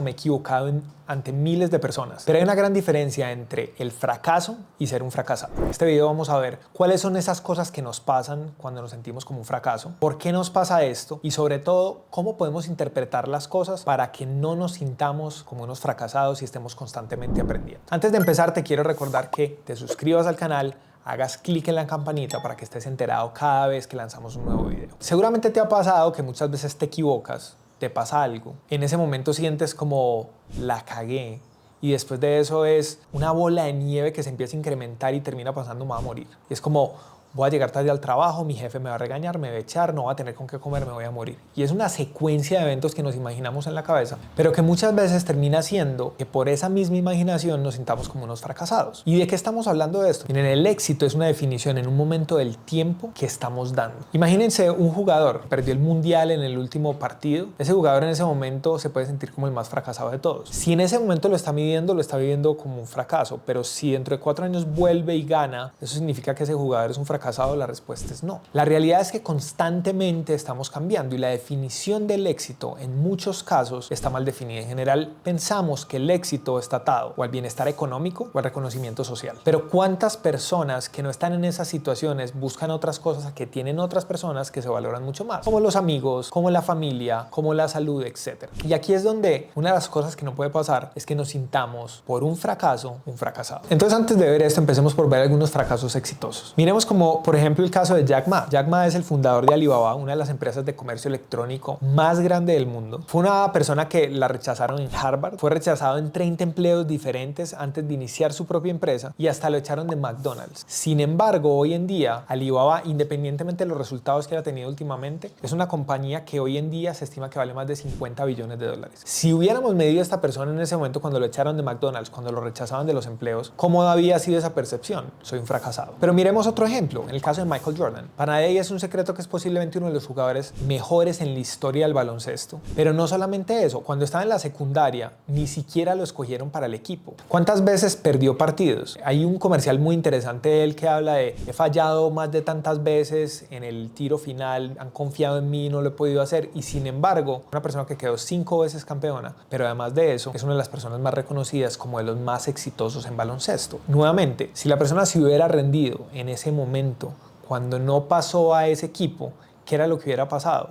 Me he equivocado ante miles de personas, pero hay una gran diferencia entre el fracaso y ser un fracasado. En este video vamos a ver cuáles son esas cosas que nos pasan cuando nos sentimos como un fracaso, por qué nos pasa esto y sobre todo cómo podemos interpretar las cosas para que no nos sintamos como unos fracasados y estemos constantemente aprendiendo. Antes de empezar te quiero recordar que te suscribas al canal, hagas clic en la campanita para que estés enterado cada vez que lanzamos un nuevo video. Seguramente te ha pasado que muchas veces te equivocas, te pasa algo, en ese momento sientes como la cagué y después de eso es una bola de nieve que se empieza a incrementar y termina pasando me voy a morir. Y es como voy a llegar tarde al trabajo, mi jefe me va a regañar, me va a echar, no voy a tener con qué comer, me voy a morir. Y es una secuencia de eventos que nos imaginamos en la cabeza, pero que muchas veces termina siendo que por esa misma imaginación nos sintamos como unos fracasados. ¿Y de qué estamos hablando de esto? Miren, el éxito es una definición en un momento del tiempo que estamos dando. Imagínense un jugador perdió el mundial en el último partido. Ese jugador en ese momento se puede sentir como el más fracasado de todos. Si en ese momento lo está viviendo como un fracaso, pero si dentro de 4 años vuelve y gana, eso significa que ese jugador es un fracasado. La respuesta es no. La realidad es que constantemente estamos cambiando y la definición del éxito en muchos casos está mal definida. En general pensamos que el éxito está atado o al bienestar económico o al reconocimiento social. Pero ¿cuántas personas que no están en esas situaciones buscan otras cosas que tienen otras personas que se valoran mucho más? Como los amigos, como la familia, como la salud, etc. Y aquí es donde una de las cosas que no puede pasar es que nos sintamos por un fracaso, un fracasado. Entonces antes de ver esto empecemos por ver algunos fracasos exitosos. Miremos como por ejemplo el caso de Jack Ma. Jack Ma es el fundador de Alibaba, una de las empresas de comercio electrónico más grande del mundo. Fue una persona que la rechazaron en Harvard, fue rechazado en 30 empleos diferentes antes de iniciar su propia empresa y hasta lo echaron de McDonald's. Sin embargo, hoy en día Alibaba, independientemente de los resultados que haya tenido últimamente, es una compañía que hoy en día se estima que vale más de 50 billones de dólares. Si hubiéramos medido a esta persona en ese momento cuando lo echaron de McDonald's, cuando lo rechazaban de los empleos, ¿cómo había sido esa percepción? Soy un fracasado. Pero miremos otro ejemplo. En el caso de Michael Jordan. Para nadie es un secreto que es posiblemente uno de los jugadores mejores en la historia del baloncesto. Pero no solamente eso, cuando estaba en la secundaria ni siquiera lo escogieron para el equipo. ¿Cuántas veces perdió partidos? Hay un comercial muy interesante de él que habla de he fallado más de tantas veces en el tiro final, han confiado en mí, no lo he podido hacer y sin embargo, una persona que quedó 5 veces campeona, pero además de eso, es una de las personas más reconocidas como de los más exitosos en baloncesto. Nuevamente, si la persona se hubiera rendido en ese momento, cuando no pasó a ese equipo, ¿qué era lo que hubiera pasado?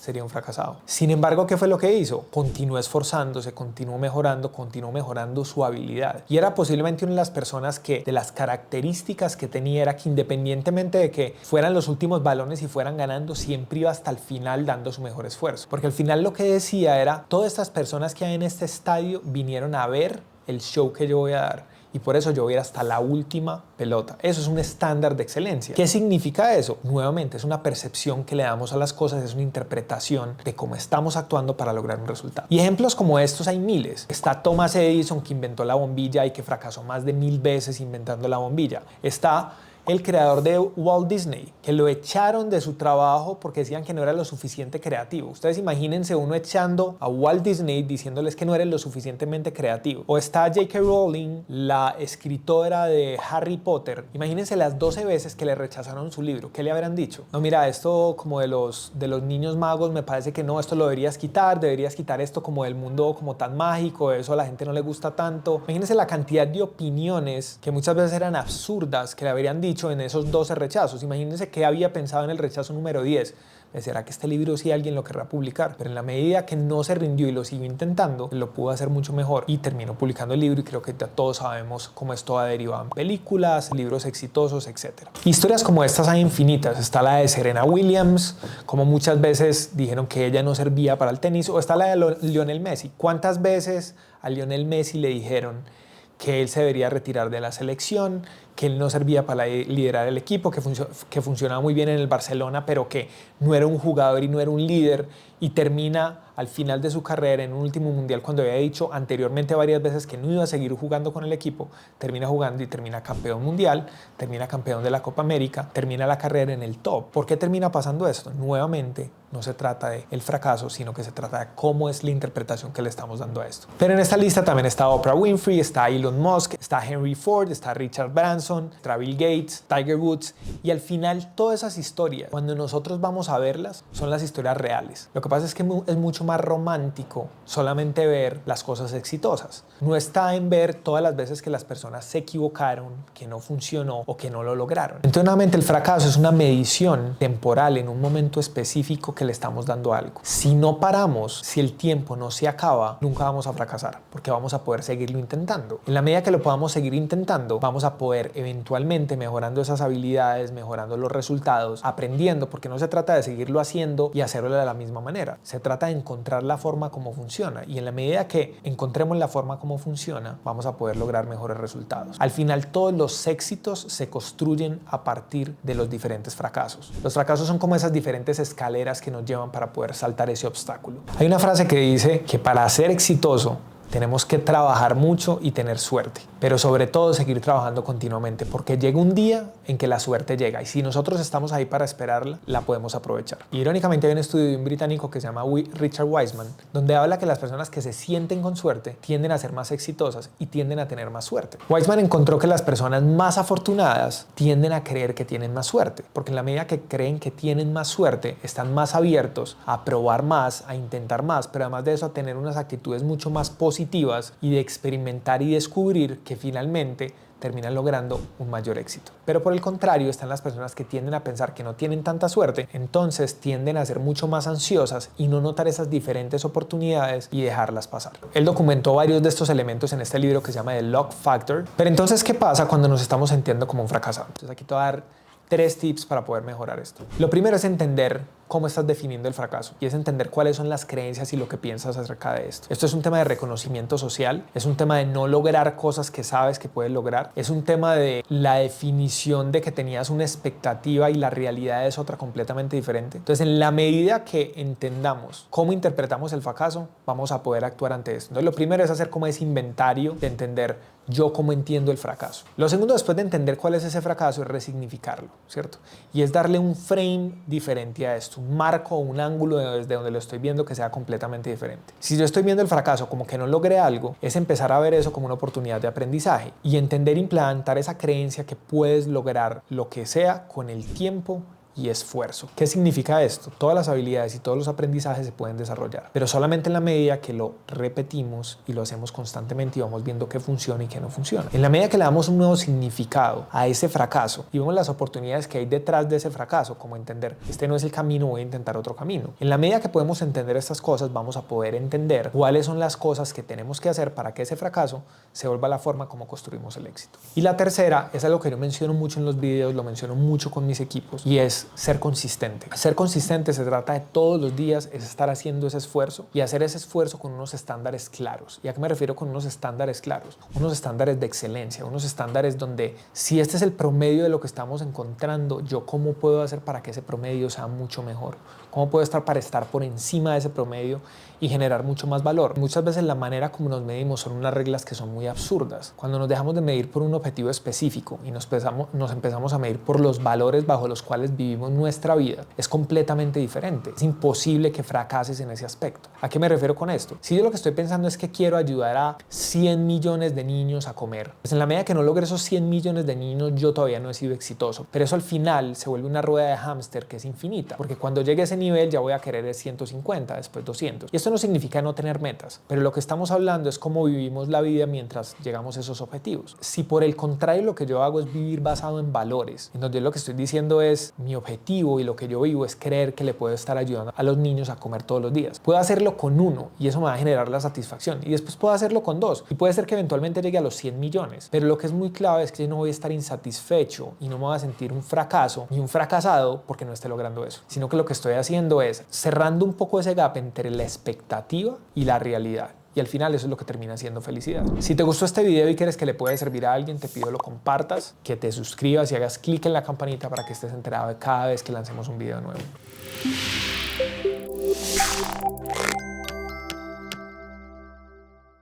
Sería un fracasado. Sin embargo, ¿qué fue lo que hizo? Continuó esforzándose, continuó mejorando su habilidad. Y era posiblemente una de las personas que, de las características que tenía, era que independientemente de que fueran los últimos balones y fueran ganando, siempre iba hasta el final dando su mejor esfuerzo. Porque al final lo que decía era, todas estas personas que hay en este estadio vinieron a ver el show que yo voy a dar. Y por eso yo voy a ir hasta la última pelota. Eso es un estándar de excelencia. ¿Qué significa eso? Nuevamente, es una percepción que le damos a las cosas, es una interpretación de cómo estamos actuando para lograr un resultado. Y ejemplos como estos hay miles. Está Thomas Edison, que inventó la bombilla y que fracasó más de 1000 veces inventando la bombilla. Está el creador de Walt Disney, que lo echaron de su trabajo porque decían que no era lo suficiente creativo. Ustedes imagínense uno echando a Walt Disney diciéndoles que no era lo suficientemente creativo. O está J.K. Rowling, la escritora de Harry Potter. Imagínense las 12 veces que le rechazaron su libro. ¿Qué le habrán dicho? No, mira, esto como de los niños magos me parece que no, esto lo deberías quitar esto como del mundo como tan mágico, eso a la gente no le gusta tanto. Imagínense la cantidad de opiniones que muchas veces eran absurdas que le habrían dicho en esos 12 rechazos. Imagínense qué había pensado en el rechazo número 10. ¿Será que este libro sí alguien lo querrá publicar? Pero en la medida que no se rindió y lo siguió intentando, lo pudo hacer mucho mejor y terminó publicando el libro y creo que ya todos sabemos cómo esto ha derivado en películas, libros exitosos, etc. Historias como estas hay infinitas. Está la de Serena Williams, como muchas veces dijeron que ella no servía para el tenis, o está la de Lionel Messi. ¿Cuántas veces a Lionel Messi le dijeron que él se debería retirar de la selección, que él no servía para liderar el equipo, que funcionaba muy bien en el Barcelona, pero que no era un jugador y no era un líder, y termina al final de su carrera en un último mundial cuando había dicho anteriormente varias veces que no iba a seguir jugando con el equipo, termina jugando y termina campeón mundial, termina campeón de la Copa América, termina la carrera en el top. ¿Por qué termina pasando esto? Nuevamente, no se trata del fracaso, sino que se trata de cómo es la interpretación que le estamos dando a esto. Pero en esta lista también está Oprah Winfrey, está Elon Musk, está Henry Ford, está Richard Branson, está Bill Gates, Tiger Woods, y al final todas esas historias, cuando nosotros vamos a verlas, son las historias reales. Lo que pasa es que es mucho más romántico solamente ver las cosas exitosas. No está en ver todas las veces que las personas se equivocaron, que no funcionó o que no lo lograron. Entonces, nuevamente, el fracaso es una medición temporal en un momento específico que le estamos dando algo. Si no paramos, si el tiempo no se acaba, nunca vamos a fracasar, porque vamos a poder seguirlo intentando. En la medida que lo podamos seguir intentando, vamos a poder eventualmente mejorando esas habilidades, mejorando los resultados, aprendiendo, porque no se trata de seguirlo haciendo y hacerlo de la misma manera. Se trata de encontrar la forma como funciona, y en la medida que encontremos la forma como funciona, vamos a poder lograr mejores resultados. Al final, todos los éxitos se construyen a partir de los diferentes fracasos. Los fracasos son como esas diferentes escaleras que nos llevan para poder saltar ese obstáculo. Hay una frase que dice que para ser exitoso tenemos que trabajar mucho y tener suerte, pero sobre todo seguir trabajando continuamente, porque llega un día en que la suerte llega, y si nosotros estamos ahí para esperarla, la podemos aprovechar. Y irónicamente hay un estudio de un británico que se llama Richard Wiseman, donde habla que las personas que se sienten con suerte tienden a ser más exitosas y tienden a tener más suerte. Wiseman encontró que las personas más afortunadas tienden a creer que tienen más suerte, porque en la medida que creen que tienen más suerte, están más abiertos a probar más, a intentar más, pero además de eso a tener unas actitudes mucho más positivas y de experimentar y descubrir, que finalmente terminan logrando un mayor éxito. Pero por el contrario están las personas que tienden a pensar que no tienen tanta suerte, entonces tienden a ser mucho más ansiosas y no notar esas diferentes oportunidades y dejarlas pasar. Él documentó varios de estos elementos en este libro que se llama The Luck Factor. Pero entonces, ¿qué pasa cuando nos estamos sintiendo como un fracasado? Entonces aquí te voy a dar 3 tips para poder mejorar esto. Lo primero es entender cómo estás definiendo el fracaso, y es entender cuáles son las creencias y lo que piensas acerca de esto. Esto es un tema de reconocimiento social, es un tema de no lograr cosas que sabes que puedes lograr, es un tema de la definición de que tenías una expectativa y la realidad es otra completamente diferente. Entonces, en la medida que entendamos cómo interpretamos el fracaso, vamos a poder actuar ante esto. Entonces, lo primero es hacer como ese inventario de entender yo cómo entiendo el fracaso. Lo segundo, después de entender cuál es ese fracaso, es resignificarlo, ¿cierto? Y es darle un frame diferente a esto, un marco o un ángulo desde donde lo estoy viendo que sea completamente diferente. Si yo estoy viendo el fracaso como que no logré algo, es empezar a ver eso como una oportunidad de aprendizaje y entender e implantar esa creencia que puedes lograr lo que sea con el tiempo y esfuerzo. ¿Qué significa esto? Todas las habilidades y todos los aprendizajes se pueden desarrollar, pero solamente en la medida que lo repetimos y lo hacemos constantemente y vamos viendo qué funciona y qué no funciona. En la medida que le damos un nuevo significado a ese fracaso y vemos las oportunidades que hay detrás de ese fracaso, como entender, este no es el camino, voy a intentar otro camino. En la medida que podemos entender estas cosas, vamos a poder entender cuáles son las cosas que tenemos que hacer para que ese fracaso se vuelva la forma como construimos el éxito. Y la tercera es algo que yo menciono mucho en los videos, lo menciono mucho con mis equipos, y es ser consistente. Ser consistente se trata de todos los días, es estar haciendo ese esfuerzo y hacer ese esfuerzo con unos estándares claros. ¿Y a qué me refiero con unos estándares claros? Unos estándares de excelencia, unos estándares donde si este es el promedio de lo que estamos encontrando, yo cómo puedo hacer para que ese promedio sea mucho mejor. ¿Cómo puedo estar para estar por encima de ese promedio y generar mucho más valor? Muchas veces la manera como nos medimos son unas reglas que son muy absurdas. Cuando nos dejamos de medir por un objetivo específico y nos empezamos a medir por los valores bajo los cuales vivimos nuestra vida, es completamente diferente. Es imposible que fracases en ese aspecto. ¿A qué me refiero con esto? Si yo lo que estoy pensando es que quiero ayudar a 100 millones de niños a comer, pues en la medida que no logre esos 100 millones de niños, yo todavía no he sido exitoso. Pero eso al final se vuelve una rueda de hámster que es infinita, porque cuando llegue a ese nivel ya voy a querer 150, después 200. Y esto no significa no tener metas, pero lo que estamos hablando es cómo vivimos la vida mientras llegamos a esos objetivos. Si por el contrario lo que yo hago es vivir basado en valores, en donde lo que estoy diciendo es mi objetivo y lo que yo vivo es creer que le puedo estar ayudando a los niños a comer todos los días. Puedo hacerlo con 1 y eso me va a generar la satisfacción, y después puedo hacerlo con 2 y puede ser que eventualmente llegue a los 100 millones, pero lo que es muy clave es que yo no voy a estar insatisfecho y no me voy a sentir un fracaso ni un fracasado porque no esté logrando eso, sino que lo que estoy haciendo es cerrando un poco ese gap entre la expectativa y la realidad. Y al final eso es lo que termina siendo felicidad. Si te gustó este video y quieres que le pueda servir a alguien, te pido lo compartas, que te suscribas y hagas clic en la campanita para que estés enterado de cada vez que lancemos un video nuevo.